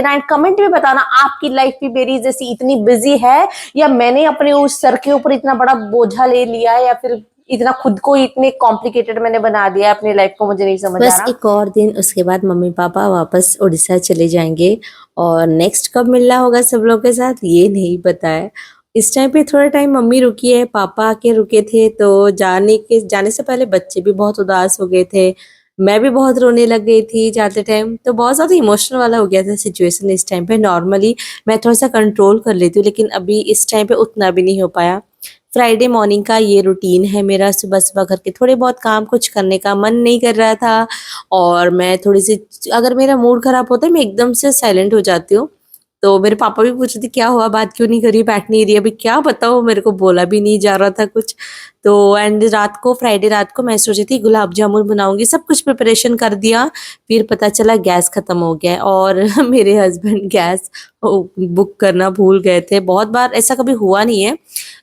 Night comment में बताना आपकी लाइफ भी मेरी जैसी इतनी बिजी है या मैंने अपने उस सर के ऊपर इतना बड़ा बोझा ले लिया या फिर इतना खुद को इतने कॉम्प्लिकेटेड मैंने बना दिया अपनी लाइफ को, मुझे नहीं समझ आ बस रहा। एक और दिन उसके बाद मम्मी पापा वापस उड़ीसा चले जाएंगे। और नेक्स्ट कब मिलना होगा सब लोग के साथ ये नहीं पता है। इस टाइम पे थोड़ा टाइम मम्मी रुकी है, पापा आके रुके थे, तो जाने से पहले बच्चे भी बहुत उदास हो गए थे। मैं भी बहुत रोने लग गई थी जाते टाइम, तो बहुत ज्यादा इमोशनल वाला हो गया था सिचुएशन इस टाइम पे। नॉर्मली मैं थोड़ा सा कंट्रोल कर लेती हूँ, लेकिन अभी इस टाइम पे उतना भी नहीं हो पाया। फ्राइडे मॉर्निंग का ये रूटीन है मेरा, सुबह सुबह घर के थोड़े बहुत काम कुछ करने का मन नहीं कर रहा था। और मैं थोड़ी सी, अगर मेरा मूड खराब होता है मैं एकदम से साइलेंट हो जाती हूँ। तो मेरे पापा भी पूछ रहे थे क्या हुआ, बात क्यों नहीं करी, बैठ नहीं रही, अभी क्या बताओ, मेरे को बोला भी नहीं जा रहा था कुछ। तो एंड रात को, फ्राइडे रात को मैं सोची थी गुलाब जामुन बनाऊंगी, सब कुछ प्रिपरेशन कर दिया। फिर पता चला गैस खत्म हो गया और मेरे हस्बैंड गैस बुक करना भूल गए थे। बहुत बार ऐसा कभी हुआ नहीं है,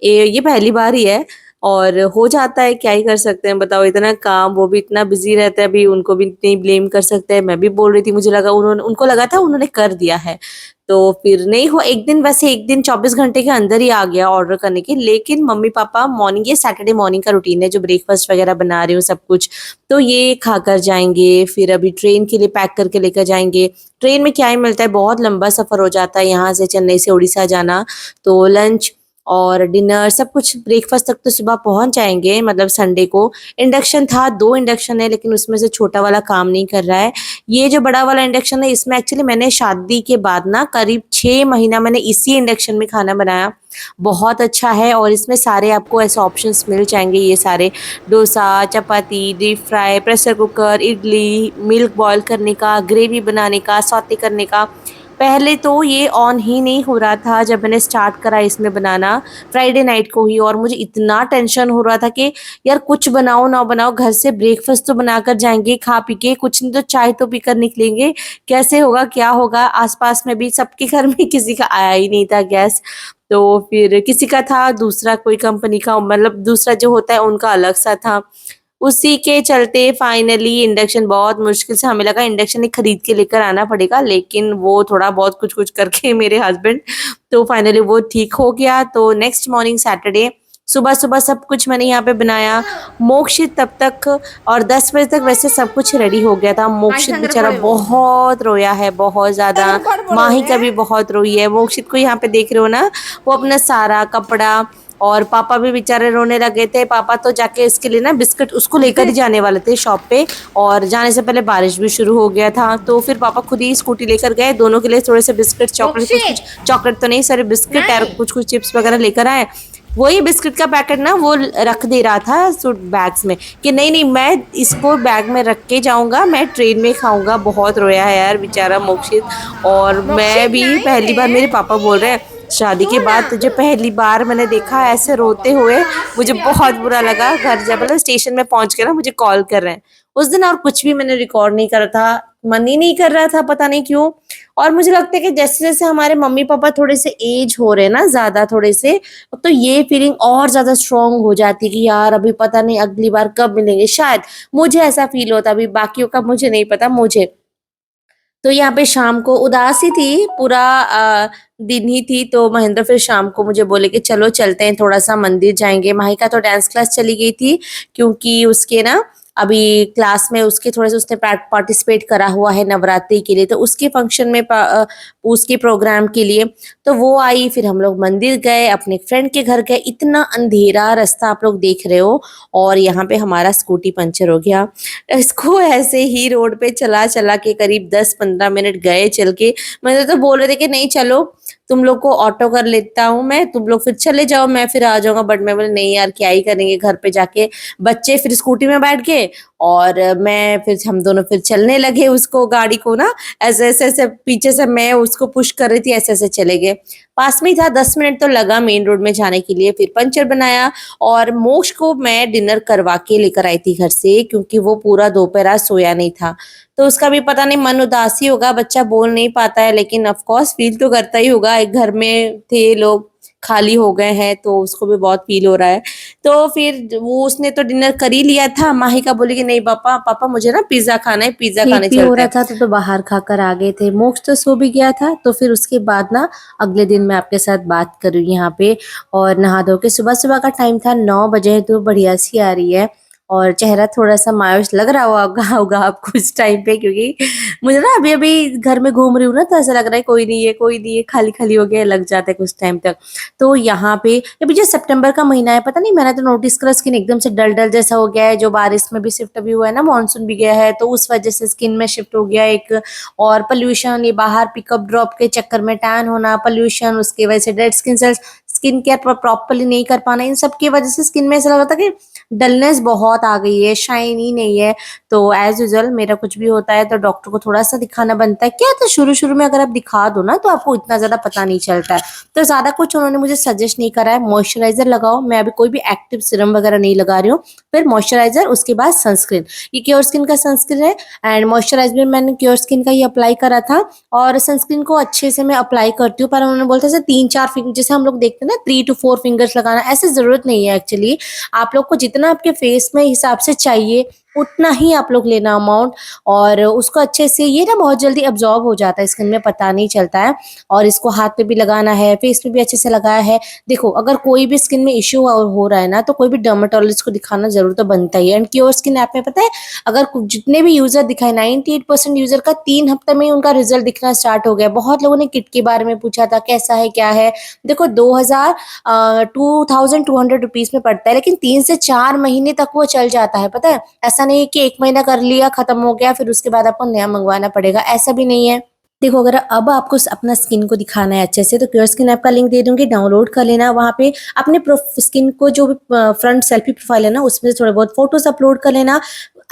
ये पहली बार ही है। और हो जाता है, क्या ही कर सकते हैं बताओ, इतना काम, वो भी इतना बिजी रहता है, अभी उनको भी नहीं ब्लेम कर सकते हैं। मैं भी बोल रही थी, मुझे लगा उनको लगा था उन्होंने कर दिया है। तो फिर नहीं हो, एक दिन, वैसे एक दिन 24 घंटे के अंदर ही आ गया ऑर्डर करने के। लेकिन मम्मी पापा मॉर्निंग, ये सैटरडे मॉर्निंग का रूटीन है, जो ब्रेकफास्ट वगैरह बना रही हूँ सब कुछ, तो ये खाकर जाएंगे। फिर अभी ट्रेन के लिए पैक करके लेकर जाएंगे। ट्रेन में क्या ही मिलता है, बहुत लंबा सफर हो जाता है यहाँ से, चेन्नई से उड़ीसा जाना। तो लंच और डिनर सब कुछ, ब्रेकफास्ट तक तो सुबह पहुंच जाएंगे, मतलब संडे को। इंडक्शन था, 2 इंडक्शन है, लेकिन उसमें से छोटा वाला काम नहीं कर रहा है। ये जो बड़ा वाला इंडक्शन है, इसमें एक्चुअली मैंने शादी के बाद ना करीब 6 महीना मैंने इसी इंडक्शन में खाना बनाया। बहुत अच्छा है, और इसमें सारे आपको ऐसे ऑप्शंस मिल जाएंगे, ये सारे, dosa, chapati, deep fry, pressure cooker, idli, milk boil करने का, ग्रेवी बनाने का, सौते करने का। पहले तो ये ऑन ही नहीं हो रहा था जब मैंने स्टार्ट करा इसमें बनाना, फ्राइडे नाइट को ही। और मुझे इतना टेंशन हो रहा था कि यार कुछ बनाओ ना बनाओ, घर से ब्रेकफास्ट तो बनाकर जाएंगे, खा पी के, कुछ नहीं तो चाय तो पीकर निकलेंगे, कैसे होगा क्या होगा। आसपास में भी सबके घर में किसी का आया ही नहीं था गैस। तो फिर किसी का था, दूसरा कोई कंपनी का, मतलब दूसरा जो होता है उनका अलग सा था। उसी के चलते फाइनली इंडक्शन, बहुत मुश्किल से, हमें लगा इंडक्शन ही खरीद के लेकर आना पड़ेगा, लेकिन वो थोड़ा बहुत कुछ कुछ करके मेरे हस्बैंड, तो फाइनली वो ठीक हो गया। तो नेक्स्ट मॉर्निंग सैटरडे सुबह सुबह सब कुछ मैंने यहाँ पे बनाया। मोक्षित तब तक, और 10 बजे तक वैसे सब कुछ रेडी हो गया था। मोक्षित बेचारा बहुत रोया है, बहुत ज्यादा। माही का भी बहुत रोई है। मोक्षित को यहाँ पे देख रहे हो ना, वो अपना सारा कपड़ा, और पापा भी बेचारे रोने लगे थे। पापा तो जाके इसके लिए ना बिस्किट उसको लेकर ही जाने वाले थे शॉप पे, और जाने से पहले बारिश भी शुरू हो गया था। तो फिर पापा खुद ही स्कूटी लेकर गए, दोनों के लिए थोड़े से बिस्किट, चॉकलेट, कुछ कुछ, चॉकलेट तो नहीं, सारे बिस्किट और कुछ कुछ चिप्स वगैरह लेकर आए। वही बिस्किट का पैकेट ना वो रख दे रहा था सूट बैग्स में, कि नहीं नहीं मैं इसको बैग में रख के जाऊंगा, मैं ट्रेन में खाऊंगा। बहुत रोया है यार बेचारा मोक्षित। और मैं भी पहली बार, मेरे पापा बोल रहे हैं शादी के बाद तुझे पहली बार मैंने देखा ऐसे रोते हुए, मुझे बहुत बुरा लगा। घर जब मतलब स्टेशन में पहुंच के ना मुझे कॉल कर रहे हैं उस दिन, और कुछ भी मैंने रिकॉर्ड नहीं करा था, मन ही नहीं कर रहा था, पता नहीं क्यों। और मुझे लगता है कि जैसे जैसे हमारे मम्मी पापा थोड़े से एज हो रहे हैं ना ज्यादा थोड़े से, तो ये फीलिंग और ज्यादा स्ट्रांग हो जाती है कि यार अभी पता नहीं अगली बार कब मिलेंगे, शायद मुझे ऐसा फील होता, अभी बाकियों का मुझे नहीं पता मुझे। तो यहाँ पे शाम को उदास ही थी, पूरा दिन ही थी। तो महेंद्र फिर शाम को मुझे बोले कि चलो चलते हैं, थोड़ा सा मंदिर जाएंगे। माही का तो डांस क्लास चली गई थी, क्योंकि उसके ना अभी क्लास में उसके थोड़े से, उसने पार्टिसिपेट करा हुआ है नवरात्रि के लिए, तो उसके फंक्शन में उसके प्रोग्राम के लिए। तो वो आई, फिर हम लोग मंदिर गए, अपने फ्रेंड के घर गए। इतना अंधेरा रास्ता आप लोग देख रहे हो, और यहाँ पे हमारा स्कूटी पंचर हो गया। इसको ऐसे ही रोड पे चला चला के करीब 10-15 मिनट गए चल के। मैंने तो बोल रहे थे कि नहीं चलो तुम लोग को ऑटो कर लेता हूँ मैं, तुम लोग फिर चले जाओ, मैं फिर आ जाऊंगा। बट मैं बोले नहीं यार, क्या ही करेंगे घर पे जाके। बच्चे फिर स्कूटी में बैठ गए, और मैं फिर, हम दोनों फिर चलने लगे उसको, गाड़ी को ना ऐसे ऐसे ऐसे पीछे से मैं उसको पुश कर रही थी, ऐसे ऐसे चले गए। पास में ही था, 10 मिनट तो लगा मेन रोड में जाने के लिए। फिर पंचर बनाया, और मोक्ष को मैं डिनर करवा के लेकर आई थी घर से, क्योंकि वो पूरा दोपहर सोया नहीं था। तो उसका भी पता नहीं मन उदासी होगा, बच्चा बोल नहीं पाता है, लेकिन ऑफ कोर्स फील तो करता ही होगा, एक घर में थे लोग, खाली हो गए हैं, तो उसको भी बहुत फील हो रहा है। तो फिर वो उसने तो डिनर कर ही लिया था, माहिका बोली कि नहीं पापा पापा मुझे ना पिज्जा खाना है, पिज्जा लेट खाने भी हो चलते रहा हैं। था तो बाहर खाकर आ गए थे। मोक्ष तो सो भी गया था, तो फिर उसके बाद ना अगले दिन मैं आपके साथ बात करूँ यहाँ पे। और नहा धो के सुबह सुबह का टाइम था, 9 बजे, तो बढ़िया सी आ रही है। और चेहरा थोड़ा सा मायूस लग रहा होगा आपको इस टाइम पे, क्योंकि मुझे ना अभी अभी घर में घूम रही हूँ ना, तो ऐसा लग रहा है कोई नहीं है कोई नहीं है, खाली खाली हो गया, लग जाता है कुछ टाइम तक। तो यहाँ पे अभी जो सितंबर का महीना है, पता नहीं मैंने तो नोटिस करा स्किन एकदम से डल डल जैसा हो गया है, जो बारिश में भी शिफ्ट अभी हुआ है ना, मानसून भी गया है, तो उस वजह से स्किन में शिफ्ट हो गया एक। और पोल्यूशन, ये बाहर पिकअप ड्रॉप के चक्कर में टैन होना, पोल्यूशन, उसकी वजह से dead skin cells, skin care properly नहीं कर पाना, इन सब की वजह से स्किन में ऐसा लग रहा था कि डलनेस बहुत आ गई है, शाइन ही नहीं है। तो एज यूजल मेरा कुछ भी होता है तो डॉक्टर को थोड़ा सा दिखाना बनता है क्या, तो शुरू शुरू में अगर आप दिखा दो ना तो आपको इतना ज्यादा पता नहीं चलता है। तो ज्यादा कुछ उन्होंने मुझे सजेस्ट नहीं करा है, मॉइस्चराइजर लगाओ, मैं अभी कोई भी एक्टिव सीरम वगैरह नहीं लगा रही हूँ। फिर मॉइस्चराइजर, उसके बाद सनस्क्रीन, ये क्योर स्किन का सनस्क्रीन है। एंड मॉइस्चराइजर मैंने क्योर स्किन का ही अप्लाई करा था। और सनस्क्रीन को अच्छे से मैं अप्लाई करती हूँ, पर उन्होंने बोलता है 3-4 फिंगर, जैसे हम लोग देखते हैं ना 3 to 4 फिंगर्स लगाना, ऐसे जरूरत नहीं है एक्चुअली। आप लोग को जितना आपके फेस में हिसाब से चाहिए उतना ही आप लोग लेना अमाउंट। और उसको अच्छे से, ये ना बहुत जल्दी अब्जॉर्ब हो जाता है स्किन में, पता नहीं चलता है। और इसको हाथ पे भी लगाना है, फेस पे भी अच्छे से लगाया है। देखो अगर कोई भी स्किन में इश्यू हो रहा है ना, तो कोई भी डर्मेटोलॉजिस्ट को दिखाना जरूर तो बनता ही है। एंड क्योर स्किन ऐप में पता है, अगर जितने भी यूजर दिखाए, 98% यूजर का 3 हफ्ते में ही उनका रिजल्ट दिखना स्टार्ट हो गया। बहुत लोगों ने किट के बारे में पूछा था, कैसा है क्या है। देखो 2200 रुपीज में पड़ता है, लेकिन 3 से 4 महीने तक वो चल जाता है, पता है। ऐसा नहीं है कि 1 महीना कर लिया खत्म हो गया फिर उसके बाद आपको नया मंगवाना पड़ेगा, ऐसा भी नहीं है। देखो अगर अब आपको अपना स्किन को दिखाना है अच्छे से, तो क्योर स्किन ऐप का लिंक दे दूंगी, डाउनलोड कर लेना। वहाँ पे अपने स्किन को जो भी फ्रंट सेल्फी प्रोफाइल है ना, उसमें से थोड़े बहुत फोटोज अपलोड कर लेना।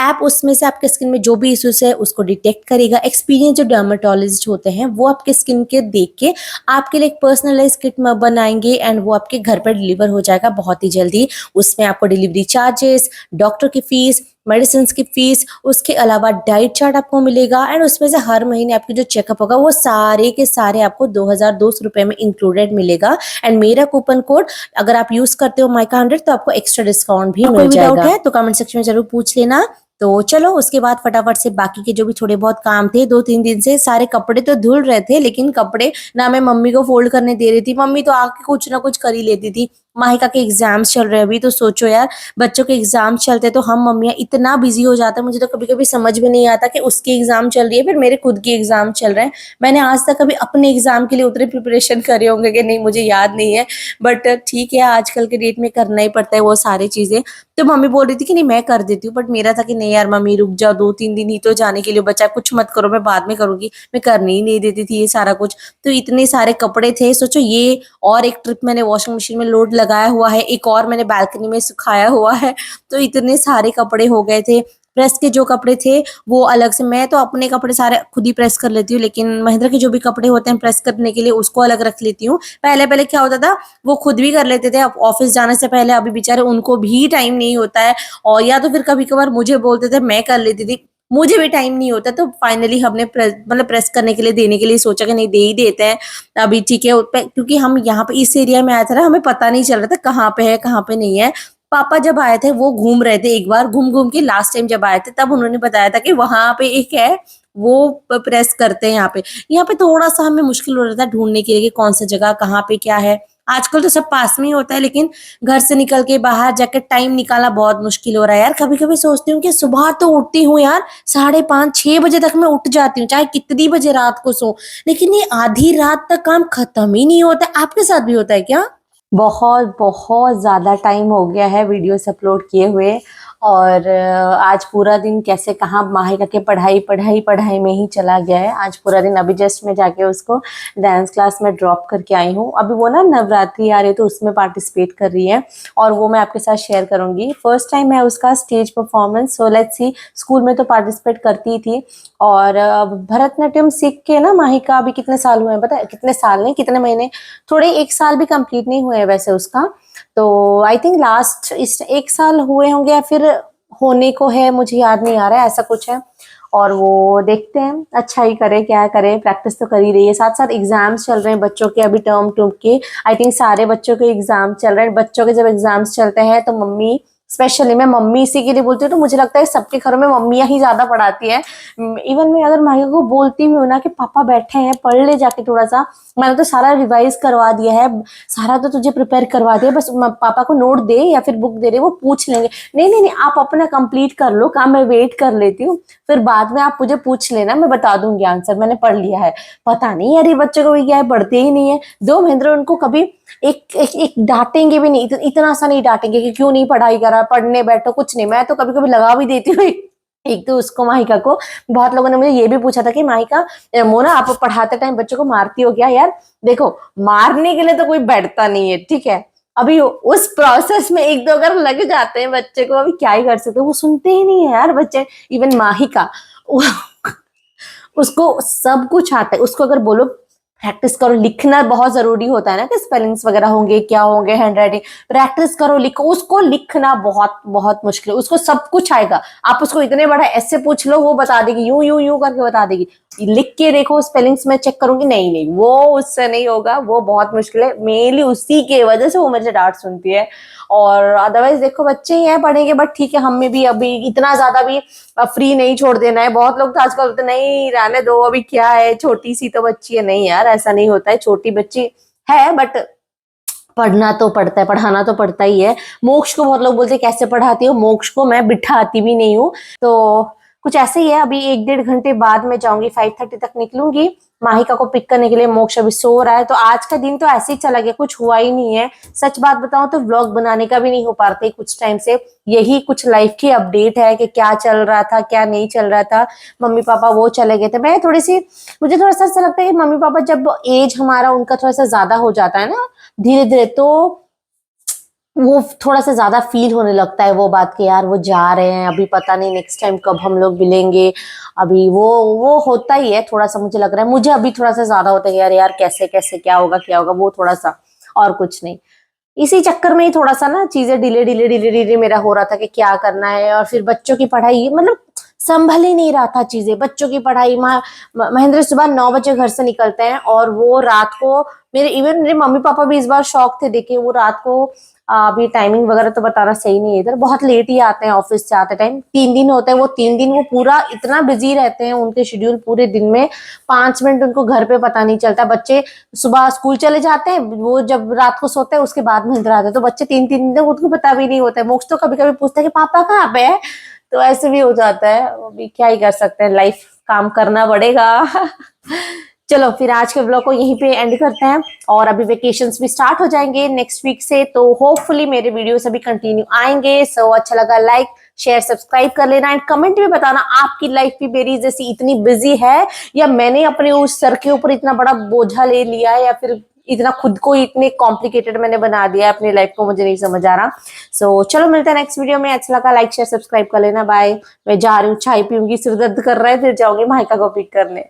ऐप उसमें से आपके स्किन में जो भी इश्यूज है उसको डिटेक्ट करेगा। एक्सपीरियंस जो डर्मेटोलॉजिस्ट होते हैं वो आपके स्किन के देख के आपके लिए एक पर्सनलाइज किट बनाएंगे, एंड वो आपके घर पर डिलीवर हो जाएगा बहुत ही जल्दी। उसमें आपको डिलीवरी चार्जेस, डॉक्टर की फीस, मेडिसिन की फीस, उसके अलावा डाइट चार्ट आपको मिलेगा। एंड उसमें से हर महीने आपकी जो चेकअप होगा वो सारे के सारे आपको 2200 रुपए में इंक्लूडेड मिलेगा। एंड मेरा कूपन कोड अगर आप यूज करते हो माइका100, तो आपको एक्स्ट्रा डिस्काउंट भी मिल जाएगा। कोई भी डाउट है तो कमेंट सेक्शन में जरूर पूछ लेना। तो चलो उसके बाद फटाफट से बाकी के जो भी थोड़े बहुत काम थे, 2-3 दिन से सारे कपड़े तो धुल रहे थे, लेकिन कपड़े ना मैं मम्मी को फोल्ड करने दे रही थी, मम्मी तो आके कुछ ना कुछ कर ही लेती थी। माहिका के एग्जाम्स चल रहे हैं अभी, तो सोचो यार, बच्चों के एग्जाम्स चलते तो हम मम्मियाँ इतना बिजी हो जाते हैं, मुझे तो कभी कभी समझ में नहीं आता कि उसकी एग्जाम चल रही है फिर मेरे खुद की एग्जाम चल रहे हैं। मैंने आज तक कभी अपने एग्जाम के लिए उतने प्रिपरेशन करे होंगे कि नहीं, मुझे याद नहीं है। बट ठीक है, आजकल के डेट में करना ही पड़ता है वो सारी चीजें। तो मम्मी बोल रही थी कि नहीं मैं कर देती हूँ, बट मेरा था कि नहीं यार मम्मी रुक जाओ, 2-3 दिन ही तो जाने के लिए बचा, कुछ मत करो, मैं बाद में करूंगी। मैं करने ही नहीं देती थी ये सारा कुछ। तो इतने सारे कपड़े थे, सोचो ये, और एक ट्रिप मैंने वॉशिंग मशीन में लोड लगाया हुआ है, एक और मैंने बालकनी में सुखाया हुआ है। तो इतने सारे कपड़े हो गए थे। प्रेस के जो कपड़े थे वो अलग से, मैं तो अपने कपड़े सारे खुद ही प्रेस कर लेती हूँ, लेकिन महेंद्र के जो भी कपड़े होते हैं प्रेस करने के लिए उसको अलग रख लेती हूँ। पहले पहले क्या होता था, वो खुद भी कर लेते थे अब ऑफिस जाने से पहले, अभी बेचारे उनको भी टाइम नहीं होता है। और या तो फिर कभी कभार मुझे बोलते थे, मैं कर लेती थी, मुझे भी टाइम नहीं होता। तो फाइनली हमने मतलब प्रेस करने के लिए, देने के लिए सोचा कि नहीं दे ही देते हैं अभी, ठीक है। क्योंकि हम यहाँ पे इस एरिया में आए थे ना, हमें पता नहीं चल रहा था कहाँ पे है कहाँ पे नहीं है। पापा जब आए थे वो घूम रहे थे, एक बार घूम घूम के, लास्ट टाइम जब आए थे तब उन्होंने बताया था कि वहां पे एक है, वो प्रेस करते हैं यहाँ पे। यहाँ पे थोड़ा सा हमें मुश्किल हो रहा था ढूंढने के लिए कि कौन सा जगह कहाँ पे क्या है। आजकल तो सब पास में ही होता है, लेकिन घर से निकल के बाहर जाकर टाइम निकालना बहुत मुश्किल हो रहा है यार। कभी कभी सोचती हूँ कि सुबह तो उठती हूँ यार, 5:30-6 बजे तक मैं उठ जाती हूँ, चाहे कितनी बजे रात को सो, लेकिन ये आधी रात तक काम खत्म ही नहीं होता। आपके साथ भी होता है क्या? बहुत बहुत ज़्यादा टाइम हो गया है वीडियोस अपलोड किए हुए। और आज पूरा दिन कैसे कहाँ माहिका के पढ़ाई पढ़ाई पढ़ाई में ही चला गया है आज पूरा दिन। अभी जस्ट मैं जाके उसको डांस क्लास में ड्रॉप करके आई हूँ। अभी वो ना नवरात्रि आ रही है तो उसमें पार्टिसिपेट कर रही है, और वो मैं आपके साथ शेयर करूँगी। फर्स्ट टाइम है उसका stage performance, so let's see. School में तो पार्टिसिपेट करती थी। और भरतनाट्यम सीख के ना माहिका अभी कितने साल हुए हैं पता है? कितने साल नहीं, कितने महीने, थोड़े 1 साल भी कंप्लीट नहीं हुए हैं वैसे उसका। तो आई थिंक लास्ट इस 1 साल हुए होंगे या फिर होने को है, मुझे याद नहीं आ रहा है, ऐसा कुछ है। और वो देखते हैं अच्छा ही करे क्या करे, प्रैक्टिस तो कर ही रही है। साथ साथ एग्जाम्स चल रहे हैं बच्चों के, अभी टर्म टू के आई थिंक सारे बच्चों के एग्जाम चल रहे हैं। बच्चों के जब एग्जाम्स चलते हैं तो मम्मी, स्पेशली मैं मम्मी इसी के लिए बोलती हूँ, तो मुझे लगता है सबके घरों में मम्मियाँ ही ज्यादा पढ़ाती हैं। इवन मैं अगर माहिका को बोलती भी हूँ ना कि पापा बैठे हैं पढ़ ले जाके थोड़ा सा, मैंने तो सारा रिवाइज करवा दिया है, सारा तो तुझे प्रिपेयर करवा दिया, बस पापा को नोट दे या फिर बुक दे रहे, वो पूछ लेंगे। नहीं नहीं नहीं, आप अपना कंप्लीट कर लो काम, मैं वेट कर लेती हूँ, फिर बाद में आप मुझे पूछ लेना, मैं बता दूंगी आंसर, मैंने पढ़ लिया है। पता नहीं यार ये बच्चों को भी क्या है, पढ़ते ही नहीं है। दो महेंद्र उनको कभी एक डांटेंगे भी नहीं, इतना सा नहीं डांटेंगे कि क्यों नहीं पढ़ाई करा, पढ़ने बैठो, कुछ नहीं। मैं तो कभी कभी लगा भी देती हूँ एक तो उसको, माहिका को। बहुत लोगों ने मुझे ये भी पूछा था कि माहिका, मोना आप पढ़ाते टाइम बच्चों को मारती हो क्या? यार देखो, मारने के लिए तो कोई बैठता नहीं है, ठीक है। अभी उस प्रोसेस में एक दो अगर लग जाते हैं बच्चे को, अभी क्या ही कर सकते, वो सुनते ही नहीं है यार बच्चे। इवन माहिका उसको सब कुछ आता है, उसको अगर बोलो प्रैक्टिस करो, लिखना बहुत जरूरी होता है ना कि स्पेलिंग्स वगैरह होंगे, क्या होंगे, हैंड राइटिंग, प्रैक्टिस करो, लिखो। उसको लिखना बहुत बहुत मुश्किल है, उसको सब कुछ आएगा। आप उसको इतने बड़ा ऐसे पूछ लो, वो बता देगी, यूं यूं यूं करके बता देगी। लिख के देखो, स्पेलिंग्स में चेक करूंगी, नहीं नहीं वो उससे नहीं होगा, वो बहुत मुश्किल है। मेनली उसी के वजह से वो मेरे से डांट सुनती है। और अदरवाइज देखो बच्चे ही हैं, पढ़ेंगे, बट ठीक है, हमें भी अभी इतना ज्यादा भी फ्री नहीं छोड़ देना है। बहुत लोग तो आजकल बोलते नहीं रहने दो, अभी क्या है, छोटी सी तो बच्ची है। नहीं यार, ऐसा नहीं होता है, छोटी बच्ची है बट पढ़ना तो पड़ता है, पढ़ाना तो पड़ता ही है। मोक्ष को बहुत लोग बोलते हैं कैसे पढ़ाती हो, मोक्ष को मैं बिठाती भी नहीं हूँ। तो कुछ ऐसे ही है। अभी 1-1.5 घंटे बाद में जाऊंगी, 5:30 तक निकलूंगी माहिका को पिक करने के लिए। मोक्ष अभी सो रहा है, तो आज का दिन तो ऐसे ही चला गया, कुछ हुआ ही नहीं है। सच बात बताऊं तो व्लॉग बनाने का भी नहीं हो पाते कुछ टाइम से। यही कुछ लाइफ की अपडेट है कि क्या चल रहा था, क्या नहीं चल रहा था। मम्मी पापा वो चले गए थे, मैं थोड़ी सी, मुझे थोड़ा सा ऐसा लगता है कि मम्मी पापा जब एज हमारा उनका थोड़ा सा ज्यादा हो जाता है ना धीरे धीरे, तो वो थोड़ा सा ज्यादा फील होने लगता है वो बात कि यार वो जा रहे हैं, अभी पता नहीं नेक्स्ट टाइम कब हम लोग मिलेंगे। अभी वो होता ही है थोड़ा सा, मुझे लग रहा है, मुझे अभी थोड़ा सा ज्यादा होता है यार यार कैसे कैसे क्या होगा क्या होगा, वो थोड़ा सा, और कुछ नहीं। इसी चक्कर में ही थोड़ा सा ना चीजें डिले डिले डिले डिले मेरा हो रहा था कि क्या करना है। और फिर बच्चों की पढ़ाई, मतलब संभल ही नहीं रहा था चीजें, बच्चों की पढ़ाई। महेंद्र सुबह 9 बजे घर से निकलते हैं और वो रात को, मेरे इवन मेरे मम्मी पापा भी इस बार शौक थे देखे, वो रात को अभी टाइमिंग वगैरह तो बताना सही नहीं है, इधर बहुत लेट ही आते हैं ऑफिस से आते टाइम। 3 दिन होते हैं वो, 3 दिन वो पूरा इतना बिजी रहते हैं, उनके शेड्यूल पूरे दिन में 5 मिनट उनको घर पे पता नहीं चलता। बच्चे सुबह स्कूल चले जाते हैं, वो जब रात को सोते हैं उसके बाद में इधर आते हैं, तो बच्चे 3-3 दिन उनको पता भी नहीं होता है। मोक्ष तो कभी कभी पूछता है कि पापा कहाँ पे है, तो ऐसे भी हो जाता है। अभी क्या ही कर सकते हैं, लाइफ, काम करना पड़ेगा। चलो फिर आज के व्लॉग को यहीं पे एंड करते हैं, और अभी वेकेशंस भी स्टार्ट हो जाएंगे नेक्स्ट वीक से, तो होपफुली मेरे वीडियोस अभी कंटिन्यू आएंगे। सो अच्छा लगा लाइक शेयर सब्सक्राइब कर लेना, एंड कमेंट में बताना आपकी लाइफ भी मेरी जैसी इतनी बिजी है, या मैंने अपने उस सर के ऊपर इतना बड़ा बोझा ले लिया है, या फिर इतना खुद को इतने कॉम्प्लिकेटेड मैंने बना दिया है अपनी लाइफ को, मुझे नहीं समझ आ रहा। सो चलो मिलते हैं नेक्स्ट वीडियो में। अच्छा लगा लाइक शेयर सब्सक्राइब कर लेना, बाय। मैं जा रही हूँ, चाय पीऊंगी, सिर दर्द कर रहा है, फिर जाऊंगी माहिका को पिक करने।